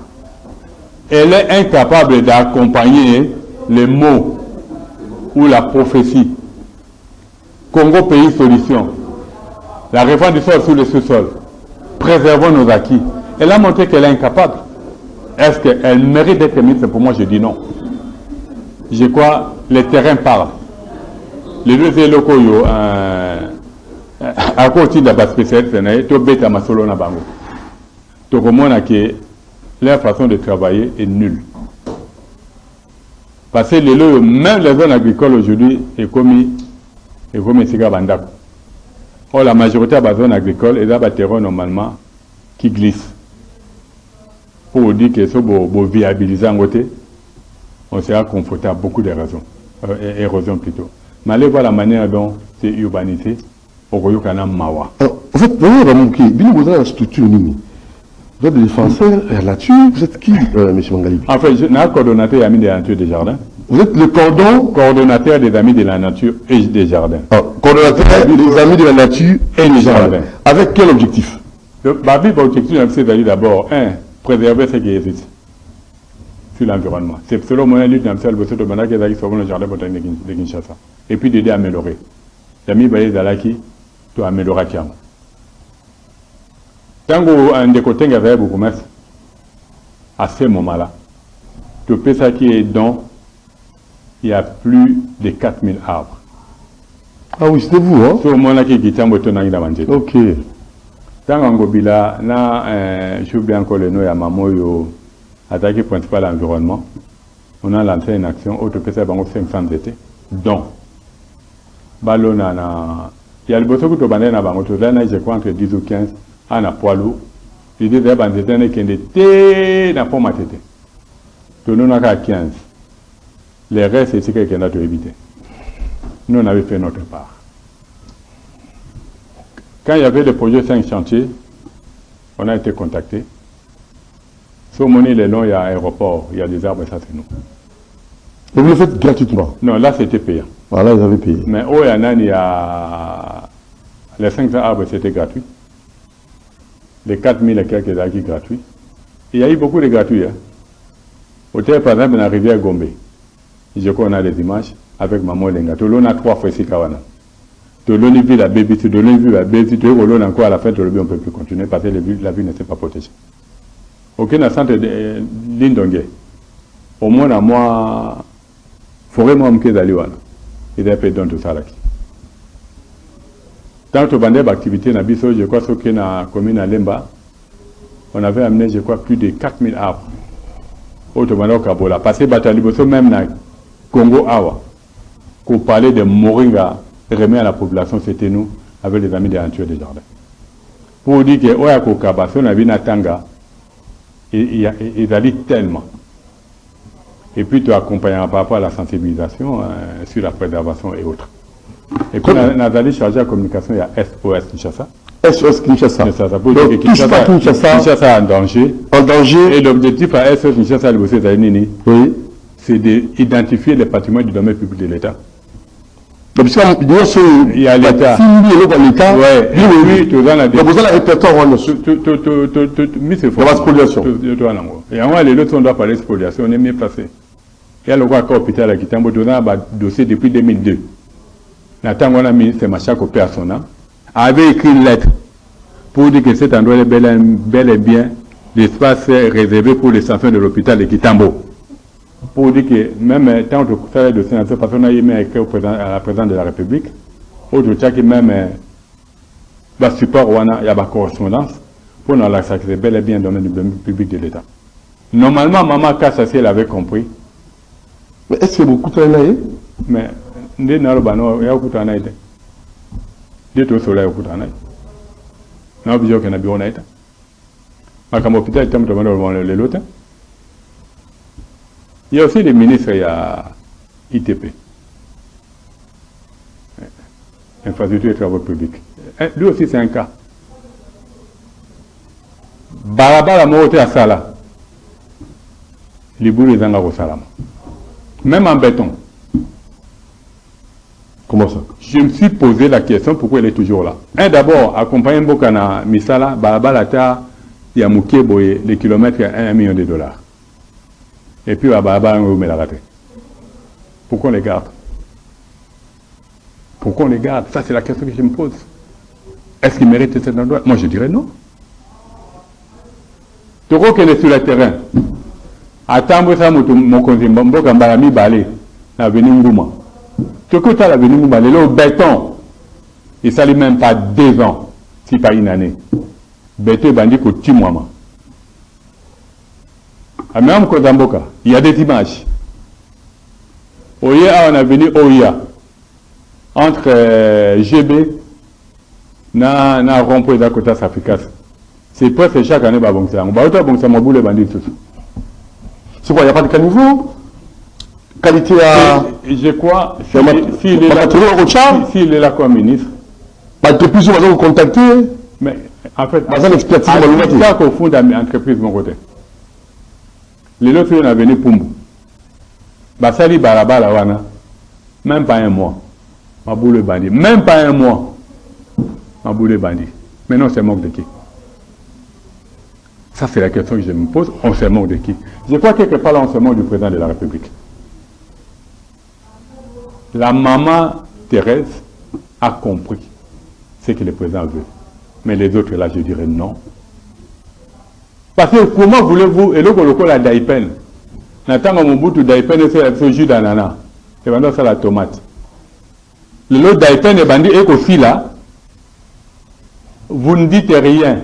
Speaker 2: Elle est incapable d'accompagner les mots ou la prophétie. Congo pays solution. La réforme du sol sous le sous-sol. Préservons nos acquis. Elle a montré qu'elle est incapable. Est-ce qu'elle mérite d'être ministre? Pour moi, je dis non. Je crois que les terrains parlent. Les deux élus locaux, à côté de la spécialité, tout bête à ma solo na bango. Tout le monde a que leur façon de travailler est nulle. Parce que même les zones agricoles aujourd'hui est comme Siga Bandako. Or, la majorité des zones agricoles est des terrains normalement qui glissent. Pour dire que ce pour viabiliser en côté, on sera confronté à beaucoup d'érosion, érosion plutôt. Mais allez voir la manière dont c'est urbanisé au Royaume Mawa.
Speaker 1: En fait, vous avez une structure nini. Vous êtes des défenseurs là-dessus. Vous êtes qui, M. Mangalibi?
Speaker 2: En fait, je suis coordonnateur des Amis de la Nature des Jardins.
Speaker 1: Vous êtes le
Speaker 2: coordonnateur des Amis de la Nature et des Jardins.
Speaker 1: Coordonnateur des Amis de la Nature et des Jardins. Avec quel objectif?
Speaker 2: L'objectif, c'est d'abord, préserver ce qui existe sur l'environnement. C'est selon moi lutte dans le jardin botanique de Kinshasa. Et puis d'aider à améliorer. L'ami Baye Zalaki, tu améliorer Kiam. Tant qu'on des côtés qui avaient beaucoup de à ce moment-là, tu peux ça qui est dans, il y a plus de 4000 arbres.
Speaker 1: Ah oui, c'était vous, hein?
Speaker 2: Sur le moment-là qui est en botanique de
Speaker 1: Ok.
Speaker 2: Dans Angobila, je suis encore le nom de Mamoyo, attaqué principal à l'environnement. On a lancé une action, autre que ça, 500 étés. Donc, il y a le bosso que tu as dans Bangoto, là, je crois entre 10 ou 15, à poids lourd. L'idée de la qui était dans forme à tête. Tout le monde a 15. Les restes, c'est ce qu'on a éviter. Nous, on avait fait notre part. Quand il y avait le projet 5 chantiers, On a été contacté. Somoni, le long, il y a un aéroport, il y a des arbres, et ça c'est nous.
Speaker 1: Et vous le faites gratuitement?
Speaker 2: Non, là c'était payant.
Speaker 1: Voilà, vous avez payé.
Speaker 2: Mais au Yanan, il y a... Les 500 arbres, c'était gratuit. Les 4000 et quelques acquis gratuits. Il y a eu beaucoup de gratuits. Hein. Au terre, par exemple, dans la rivière Gombe, je crois qu'on a des images avec Maman Lenga. Tout le monde a 3 fois ici, Kawana. Tout le monde a vu la baby, tout le monde a vu la baby, tout le monde a encore à la fin, tout le monde on ne peut plus continuer parce que la vie n'était pas protégée. Aucun centre de Lindongue. Au moins, à moi, forêt moi, m'ke d'Aliwana. Il a payé dans tout ça là. Dans le bandé d'activité, je crois que dans la commune à Lemba, on avait amené, je crois, plus de 4000 arbres. Au bandé au Kabola. Parce que Bataliboso, même dans Congo Awa, qu'on parlait de Moringa, remet à la population, c'était nous, avec les amis des Antures des Jardins. Pour dire que, au Kaba, si on a vu Natanga, ils allaient tellement. Et puis, tu accompagnes par rapport à la sensibilisation sur la préservation et autres. Et puis, on a allé charger la communication, il y a SOS Kinshasa.
Speaker 1: SOS Kinshasa.
Speaker 2: Pour dire que Kinshasa est en danger.
Speaker 1: En danger.
Speaker 2: Et l'objectif à SOS Kinshasa,
Speaker 1: oui,
Speaker 2: c'est d'identifier les patrimoines du domaine public de l'État.
Speaker 1: Donc,
Speaker 2: il y a l'État.
Speaker 1: Ouais.
Speaker 2: Oui, tout ça,
Speaker 1: il y a besoin d'un répertoire.
Speaker 2: Mais c'est faux.
Speaker 1: La spoliation.
Speaker 2: Et en vrai, les autres, on doit parler de spoliation, on est mieux placé. Il y a le roi hôpital à Kitambo, on a un dossier depuis 2002. Nathan, on a mis ce machin au personnel, avait écrit une lettre pour dire que cet endroit est bel et bien l'espace réservé pour les enfants de l'hôpital de Kitambo. Pour dire que même tant que ça le sénateur, parce qu'on a écrit à la présidente de la République, autre chose qui même support, il y a une correspondance pour nous l'accès bel et bien dans le domaine public de l'État. Normalement, Maman Kassa, si elle avait compris.
Speaker 1: Mais est-ce que beaucoup de travail?
Speaker 2: Mais, il y a beaucoup de travail. Il y a beaucoup de travail. Il y a beaucoup de travail. Il y a aussi des ministres, il y a ITP, Infrastructure et Travaux Publics. Lui aussi, c'est un cas. Baraba la moitié à Sala. Les boules les au Salam. Même en béton.
Speaker 1: Comment ça?
Speaker 2: Je me suis posé la question pourquoi elle est toujours là. D'abord, accompagner Mbokana Misala, Baraba la terre, il y a Mouké Boye, les kilomètres à $1 million. Et puis, Baraba, on met la rater. Pourquoi on les garde? Pourquoi on les garde? Ça, c'est la question que je me pose. Est-ce qu'ils méritent cet endroit? Moi, je dirais non. Tu crois qu'elle est sur le terrain? Attends, ça, mon conseil, Mboka Mbarami Balé, l'avenue Ngouma. Tu crois que tu as l'avenue Ngouma, le béton, il ne s'allie même pas 2 ans, si pas une année. Béton, bandit, que tu m'as. Même Kodamboka, il y a des images. Oya, on a venu Oya, entre GB, na rond-point d'Akota Safikas. C'est presque chaque année, bon, ça m'a boule bandit tout.
Speaker 1: C'est quoi, il n'y a pas de caniveau? Qualité à...
Speaker 2: Je crois, s'il est là comme ministre...
Speaker 1: L'entreprise va vous contacter.
Speaker 2: Mais en fait,
Speaker 1: l'expertise
Speaker 2: ça qu'au fond de l'entreprise, mon côté. Les autres, on a venu Pumbu. Basali Barabala Wana, même pas un mois. Ma boule bandit. Même pas un mois. Ma boule bandit. Maintenant, c'est moque de qui? Ça, c'est la question que je me pose. On se moque de qui? Je crois quelque part là, on se moque du président de la République. La maman Thérèse a compris ce que le président veut. Mais les autres, là, je dirais non. Parce que comment voulez-vous, et là, on a la Daipen. Nathan, mon bout de Daipen, c'est le jus d'ananas. Et maintenant, c'est la tomate. Le Daipen est bandit et qu'aussi là, vous ne dites rien.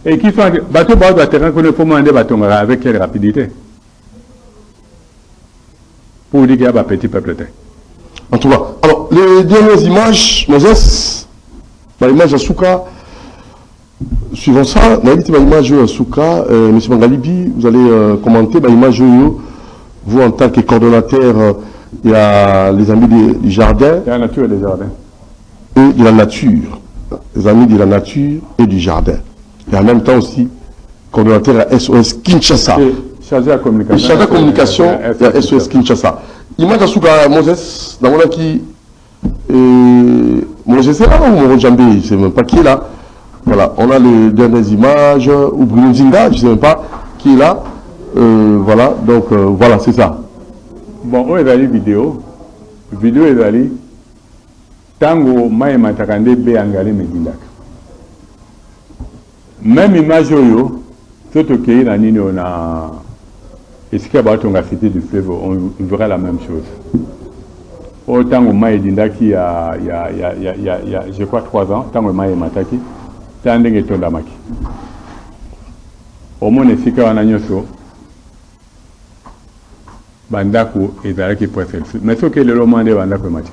Speaker 2: Et qui sont bateau de terrain qu'on ne peut demander bateau avec quelle rapidité? Pour dire qu'il y a un petit peuple.
Speaker 1: En tout cas, alors, les dernières images, Moses, l'image à Souka, suivant ça, l'image à Souka, M. Mangalibi, vous allez commenter l'image, vous en tant que coordonnateur, il y a les amis du jardin.
Speaker 2: Il y a la nature et des jardins.
Speaker 1: Et de la nature. Les amis de la nature et du jardin. et en même temps aussi coordonnateur à SOS Kinshasa.
Speaker 2: Chargé à communication.
Speaker 1: Chargé à communication à SOS Kinshasa. Image Asuka Moses, dans mon qui moi je sais pas où mon Jambé, je sais même pas qui est là. Voilà, on a les dernières images, ou Bruno Zinga, je sais même pas qui est là. Voilà, donc voilà, c'est ça.
Speaker 2: Bon, on est allé vidéo est allé. Tango Maï Matakande B Angale Medindak. Même image yo, tout ok, la nini on a. Est-ce qu'il y a une cité du fleuve, on verra la même chose. Autant que Maï Dindaki, il y a, je crois, 3 ans, tant que Maï Mataki, tant que Tondamaki. Au moins, il y a un agneau. Bandako et Zalaki Pressel. Mais ce que le roman de Bandako Mati.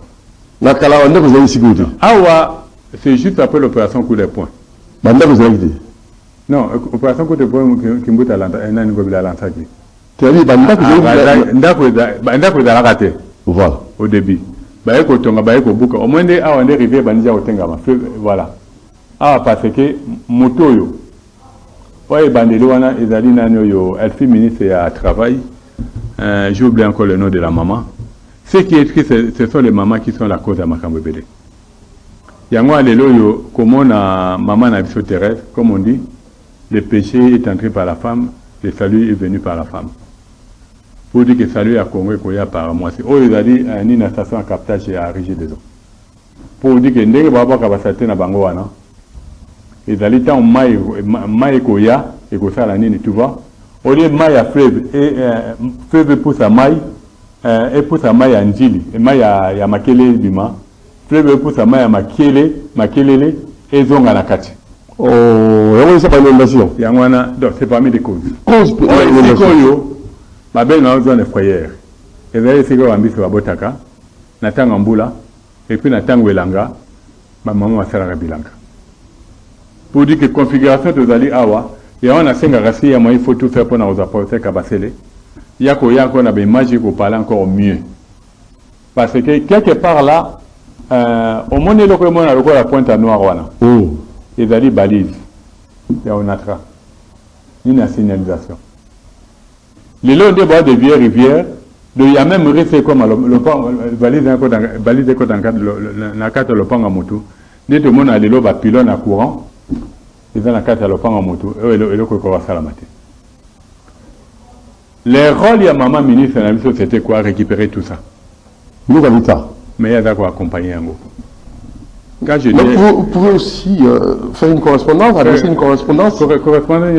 Speaker 1: Nakala, on a besoin de sécurité.
Speaker 2: Ah, c'est juste après l'opération coup de poing.
Speaker 1: Bandako Zalaki.
Speaker 2: Non, opération coup de poing qui m'a dit à l'Antaki.
Speaker 1: Tu as dit Bandako
Speaker 2: Zalaki.
Speaker 1: Voilà.
Speaker 2: Au début. Bayeko Tonga, Bayeko Buka. Au moins, on est arrivé à Bandia au Tengama. Voilà. Ah, parce que Motoyo. Oui, Bandelouana, Ezali Nanyo, elle fait ministre à travail. J'ai oublié encore le nom de la maman. Ce qui est écrit, ce sont les mamans qui sont la cause de Makambo Bélé. Yango Alelo, comment la maman n'a vu terrestre, comme on dit, le péché est entré par la femme, le salut est venu par la femme. Pour dire que le salut à Congo est par moi. Oh, ils ont dit, une station à captage à Régé des eaux. Pour dire que Ndege Baba Kabasate na Bangoana, ils ont dit, tant Maï Koya, et Kosa la Nini, tu vois. Au lieu de maille à fleuve, et fleuve pousse à maille, et pousse à maille à Njili, et maille à Makele Bima, fleuve pousse à maille à Makelele, et Zonga la Kati.
Speaker 1: Oh, et c'est pas une inondation.
Speaker 2: Donc c'est parmi les causes.
Speaker 1: Cause pour l'inondation.
Speaker 2: Ma belle n'a pas de frayeur. Et d'ailleurs, c'est que Ambiso à Botaka, Natang Ambula, et puis Natang Welanga, ma maman va faire la Bilanga. Pour dire que configuration de Zali Awa, et on a 5 rassis, il faut tout faire pour nous apporter Kabasele. Il y a encore des images qui parlent encore mieux. Parce que quelque part là, au monde, il y a la pointe à noir. Et il y a des balises. Il y a une signalisation. Les lots de bois de vieilles rivières, il y a même resté comme le balise dans la carte de l'Opang à moto. Dès que le monde a les lots à pylône à courant, ils ont la carte à l'Opang à moto, et le Kokora Salamate. Les rôles, il y a maman ministre, c'était quoi? Récupérer tout ça.
Speaker 1: Nous, on ça.
Speaker 2: Mais il y a d'accord accompagner un gros.
Speaker 1: Vous pouvez aussi faire une correspondance, adresser une correspondance.
Speaker 2: Correspondance,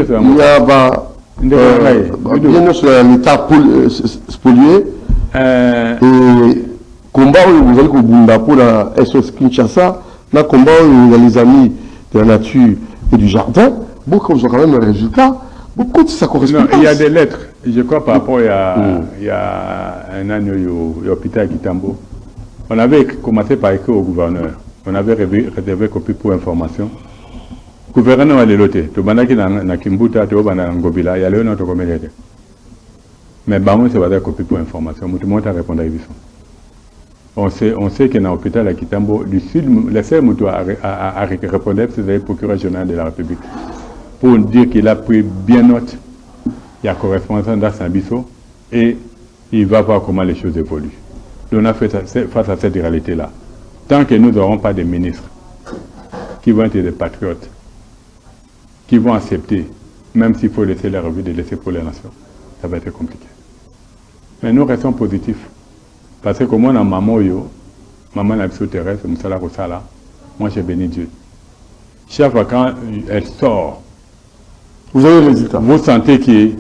Speaker 1: il y a bien sûr l'état spolié et combat où vous allez pour la SOS Kinshasa, là combat où les amis de la nature et du jardin, beaucoup ont quand même un résultat. Beaucoup ça correspond.
Speaker 2: Il y a des lettres, je crois par rapport il y a un an au l'hôpital Kitambo. On avait commencé par écrire au gouverneur. On avait réservé copie pour information. Le gouverneur a l'éloté. Tout le monde qui na Kimbuta, tout le monde na Ngobila, il y a le nom de comédie. Mais Bamou c'est pas copie pour information. Tout le monde a répondu à l'émission. On sait que dans l'hôpital à Kitambo, du sud, le seul mouton a répondu, c'est le procureur général de la République. Pour dire qu'il a pris bien note, il y a correspondance dans Sambiso et il va voir comment les choses évoluent. Donc on a fait face à cette réalité-là. Tant que nous n'aurons pas de ministres qui vont être des patriotes, qui vont accepter, même s'il faut laisser la revue de laisser pour les nations, ça va être compliqué. Mais nous restons positifs. Parce que comme on a maman n'a pas terrestre, moi j'ai béni Dieu. Chaque fois quand elle sort,
Speaker 1: vous avez le résultat.
Speaker 2: Vous sentez qu'il est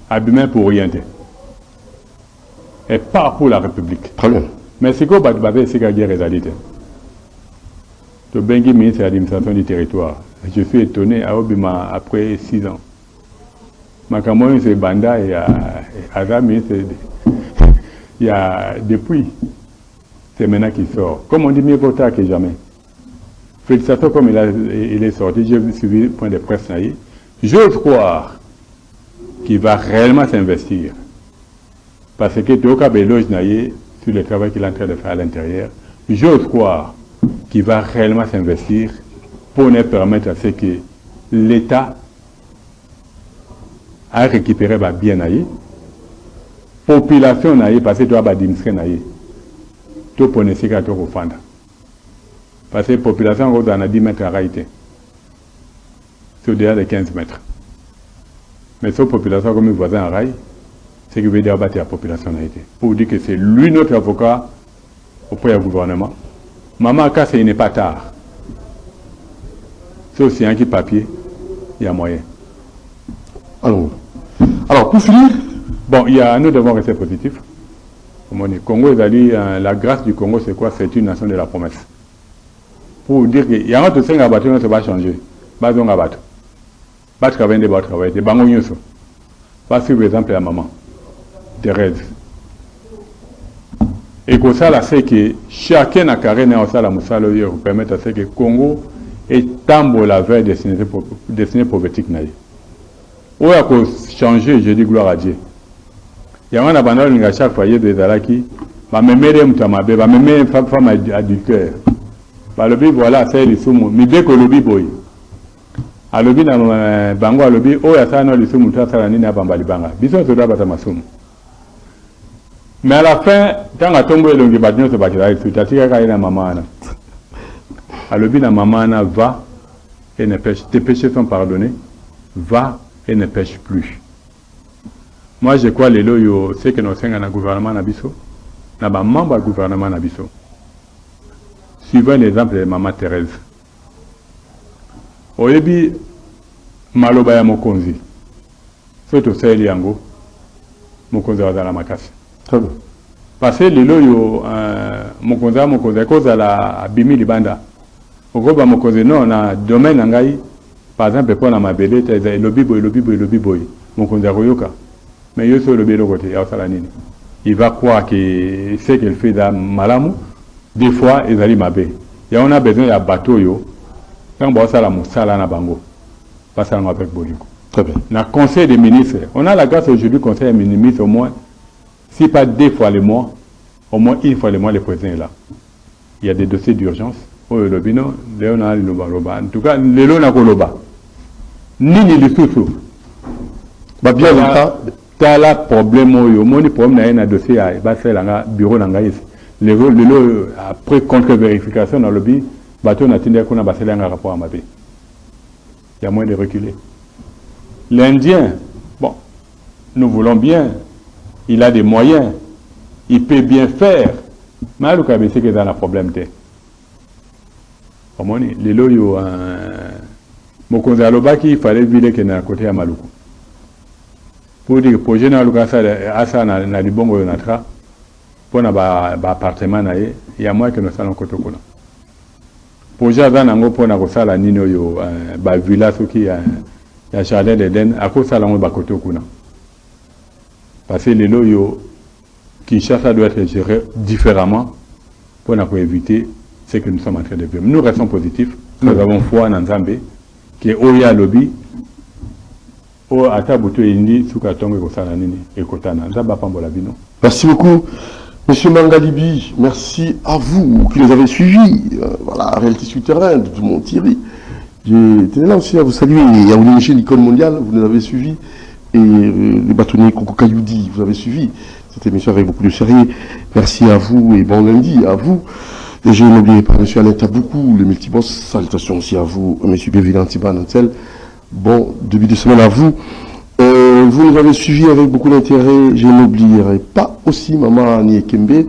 Speaker 2: abîmé pour orienter. Et pas pour la République.
Speaker 1: Très bien.
Speaker 2: Mais c'est quoi c'est la guerre réalité. Le Bengi ministre de l'administration du territoire. Je suis étonné à Obima après 6 ans. Makamon c'est Banda et Azami il y a depuis. C'est maintenant qu'il sort. Comme on dit, mieux vaut tard que jamais. Félicitations comme il est sorti. J'ai suivi le point de presse. J'ose croire qu'il va réellement s'investir. Parce que Toka Beloge Naye, sur le travail qu'il est en train de faire à l'intérieur, j'ose croire qu'il va réellement s'investir pour nous permettre à ce que l'État a récupéré ba bien naïe, population naïe parce que toi ba dimsé naïe, tout pour ne s'y gâter au fond. Parce que la population on a 10 mètres en réalité, c'est au-delà de 15 mètres. Mais cette population comme les voisins en rail, c'est qui veut dire battre la population naïe. Pour dire que c'est lui notre avocat auprès du gouvernement. Maman casse il n'est pas tard. C'est aussi un qui papier, il y a moyen.
Speaker 1: Alors, pour finir,
Speaker 2: bon, nous devons rester positifs. Le Congo, la grâce du Congo, c'est quoi? C'est une nation de la promesse. Pour dire qu'il y a un autre qui va va changer. Pas de battre. Pas de travailler, de travailler. De bango pas suivre l'exemple de la maman, Thérèse. Et que ça, c'est que chacun a carré dans la moussala pour permettre à ce que le Congo est tambour la veille destinée prophétique. Où a changé, je dis gloire à Dieu. Il y a un abandon à chaque foyer des Alaki, va me mêler va me mêler une femme adultère. Le bi voilà, c'est les soumous. Mais dès que le bi boy, à l'obi na bango à l'obi, oh ya ça non les soumous, ça la nina bambali banga. Bison se doit battre ma soumou. Mais à la fin, quand on a tombé le ngi battre se battre, il faut attirer quand il a maman. À l'obi na maman va et ne pêche. Tes péchés sont pardonnés. Va et ne pêche plus. Moi, je crois les loyaux, c'est que nous sommes dans le gouvernement Nabiso, dans le membre du gouvernement Nabiso. Suivant l'exemple de Maman Thérèse. Au début, Malobaya Mokonzi. Surtout c'est Liango. Mokonzi va dans la Makasi. Parce que les loyaux, Mokonzi, à cause de la Bimi Libanda. Au gros, Mokonzi, non, on a domaine Nangaï. Par exemple, pour la Mabélé, il y a le biboy. Mokonzi Royoka. Mais il y a le bélo côté, il va croire que ce qu'elle fait dans Malamu, des fois, ils arrivent à bé. Et on a besoin d'un bateau, quand on a la moussala na bango, pas ça avec Boliko.
Speaker 1: Très bien.
Speaker 2: Dans le conseil des ministres, on a la grâce aujourd'hui, conseil des ministres, au moins, si pas 2 fois le mois, au moins 1 fois le mois, le président est là. Il y a des dossiers d'urgence. Oh, le bino, Léona, Loba. En tout cas, Léona Koloba. Ni le sous-sous.
Speaker 1: Bah bien longtemps.
Speaker 2: T'as la problème au monde problème dans un dossier à bureau d'Angaïs. Le après contre-vérification dans le lobby, bateau n'a tenu qu'on a passé un rapport à ma vie. Il y a moins de reculer. L'Indien, bon, nous voulons bien, il a des moyens, il peut bien faire, mais le cas c'est que dans un problème t'es. Au moins, les loyaux, mon conseil à l'Obaki, il fallait vider qu'il y a un côté à Maluku. Pour dire que pour général Lukasa asa na libongo yonatra pour na ba appartement na ye ya moi que nous allons côté kuna pour jardin nango pour na ko sala nino yo ba villa soki ya jardin d'Eden à ko sala ngo ba côté kuna parce que les loyo Kinshasa doit être géré différemment pour na ko éviter ce que nous sommes en train de vivre. Nous restons positifs, nous avons foi en Nzambe qui est Oya Lobby.
Speaker 1: Merci beaucoup, Monsieur Mangalibi. Merci à vous qui nous avez suivis. Voilà, réalité sur terrain de tout le monde. Thierry. J'étais là aussi à vous saluer. Il y a une l'icône mondiale, vous nous avez suivis. Et les bâtonniers Koko Kayoudi, vous avez suivi. Cette émission avec beaucoup de sérieux. Merci à vous et bon lundi à vous. Et je n'oublie pas M. Alain Taboukou, le multiboss. Salutations aussi à vous, M. Béville Antiban-Antel. Bon début de semaine à vous. Vous nous avez suivis avec beaucoup d'intérêt. Je n'oublierai pas aussi Maman Niekembe,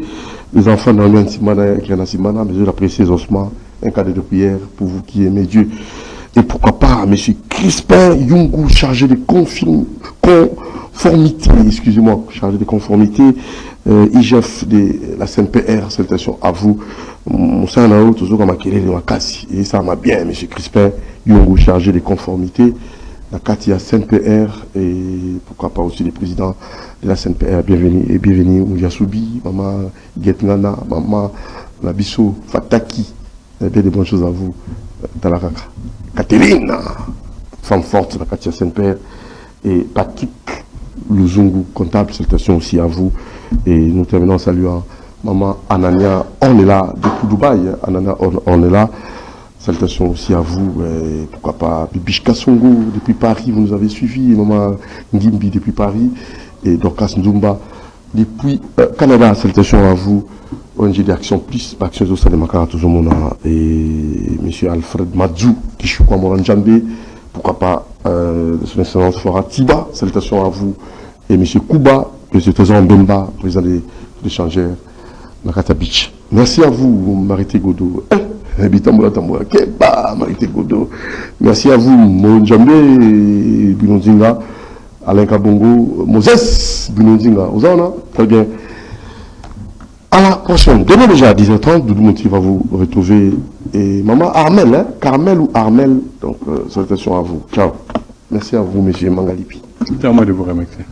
Speaker 1: les enfants dans le Simana et Kiana Simana, mais je l'apprécie ossements, un cadeau de prière pour vous qui aimez Dieu. Et pourquoi pas M. Crispin Yungu, chargé de conformité, excusez-moi, chargé de conformité, IGF de la CNPR, salutations à vous. Moussa Nao, toujours comme Akele de Wakasi. Et ça m'a bien, M. Crispin Yungu, chargé de conformité, la Katia CNPR, et pourquoi pas aussi les présidents de la CNPR. Bienvenue, et bienvenue, Ouyasoubi, Maman Getnana, Maman Nabiso, Fataki. Bien de bonnes choses à vous, Talaraka. Catherine, femme forte de la Katia CNPR, et Patrick Luzungu, comptable, salutations aussi à vous. Et nous terminons en saluant Maman Anania, on est là depuis Dubaï. Anania, on est là. Salutations aussi à vous, pourquoi pas Bibiche Kassongo depuis Paris, vous nous avez suivis, Maman Ngimbi depuis Paris, et Dorcas Ndoumba depuis Canada. Salutations à vous, ONG d'Action Plus, Action Zosa de Makara Tozomona, et M. Alfred Madzou, Kishukwa Moranjambe, pourquoi pas son excellence Flora Tiba. Salutations à vous, et M. Kouba, M. Tozan Mbemba, président des échangeurs Makata Beach. Merci à vous, Marité Godot. Merci à vous, Monjambe, Binondinga, Alain Kabongo, Moses, Binondinga. Très bien. À la prochaine. Demain déjà à 10h30, Doudou Mouti va vous retrouver. Et maman Armel, hein? Carmel ou Armel. Donc, salutations à vous. Ciao. Merci à vous, monsieur Mangalipi.
Speaker 2: C'est à moi de vous remercier.